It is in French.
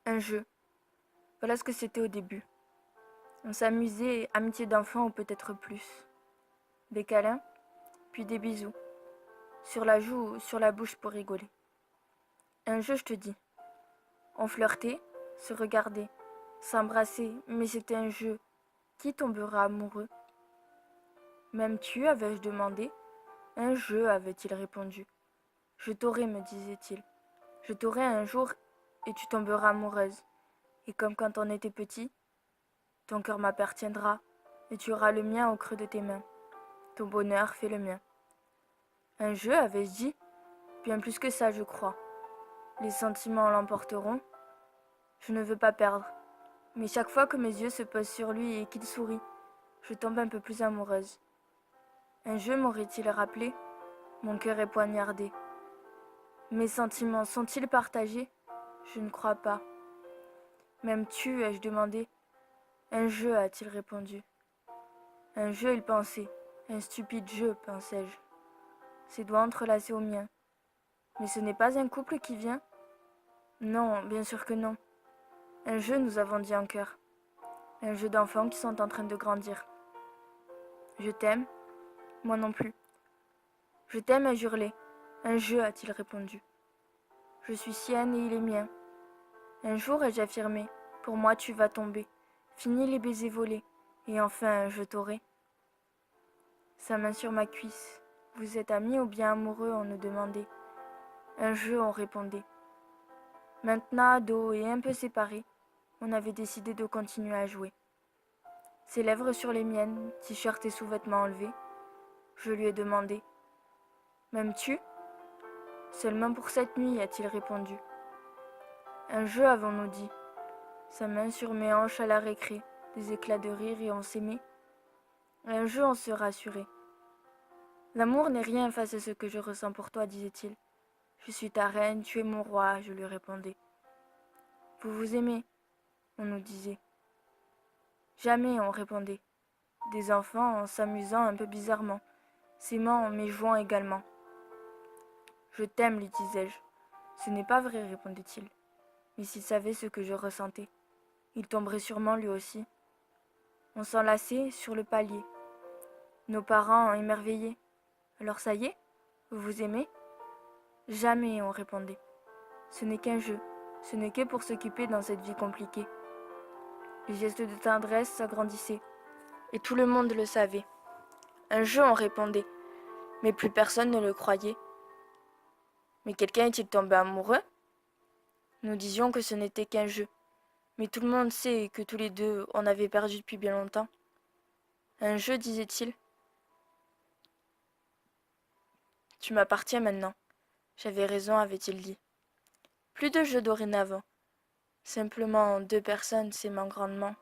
Un jeu. Voilà ce que c'était au début. On s'amusait, amitié d'enfant ou peut-être plus. Des câlins, puis des bisous. Sur la joue ou sur la bouche pour rigoler. Un jeu, je te dis. On flirtait, se regardait, s'embrassait, mais c'était un jeu. Qui tombera amoureux? M'aimes-tu, avais-je demandé. Un jeu, avait-il répondu. Je t'aurai, me disait-il. Je t'aurai un jour et tu tomberas amoureuse. Et comme quand on était petit, ton cœur m'appartiendra et tu auras le mien au creux de tes mains. Ton bonheur fait le mien. Un jeu, avais-je dit? Bien plus que ça, je crois. Les sentiments l'emporteront. Je ne veux pas perdre. Mais chaque fois que mes yeux se posent sur lui et qu'il sourit, je tombe un peu plus amoureuse. Un jeu m'aurait-il rappelé? Mon cœur est poignardé. Mes sentiments sont-ils partagés? Je ne crois pas. M'aimes-tu? Ai-je demandé. Un jeu, a-t-il répondu. Un jeu, il pensait. Un stupide jeu, pensai-je. Ses doigts entrelacés aux miens. Mais ce n'est pas un couple qui vient? Non, bien sûr que non. Un jeu, nous avons dit en chœur. Un jeu d'enfants qui sont en train de grandir. Je t'aime? Moi non plus. Je t'aime, ai-je hurlé. Un jeu, a-t-il répondu. Je suis sienne et il est mien. Un jour, ai-je affirmé, pour moi tu vas tomber. Fini les baisers volés, et enfin je t'aurai. Sa main sur ma cuisse. Vous êtes amis ou bien amoureux, on nous demandait. Un jeu, on répondait. Maintenant, ados et un peu séparés, on avait décidé de continuer à jouer. Ses lèvres sur les miennes, t-shirt et sous-vêtements enlevés. Je lui ai demandé. M'aimes-tu? Seulement pour cette nuit, a-t-il répondu. Un jeu, avons-nous dit. Sa main sur mes hanches à la récré, des éclats de rire et on s'aimait. Un jeu, on se rassurait. L'amour n'est rien face à ce que je ressens pour toi, disait-il. Je suis ta reine, tu es mon roi, je lui répondais. Vous vous aimez, on nous disait. Jamais, on répondait. Des enfants en s'amusant un peu bizarrement, s'aimant mais jouant également. Je t'aime, lui disais-je. Ce n'est pas vrai, répondait-il. Mais s'il savait ce que je ressentais, il tomberait sûrement lui aussi. On s'enlaçait sur le palier. Nos parents émerveillés. Alors ça y est, vous vous aimez? Jamais, on répondait. Ce n'est qu'un jeu, ce n'est que pour s'occuper dans cette vie compliquée. Les gestes de tendresse s'agrandissaient, et tout le monde le savait. Un jeu, on répondait, mais plus personne ne le croyait. Mais quelqu'un est-il tombé amoureux? Nous disions que ce n'était qu'un jeu, mais tout le monde sait que tous les deux, on avait perdu depuis bien longtemps. Un jeu, disait-il. Tu m'appartiens maintenant. J'avais raison, avait-il dit. Plus de jeux dorénavant. Simplement deux personnes s'aimant grandement.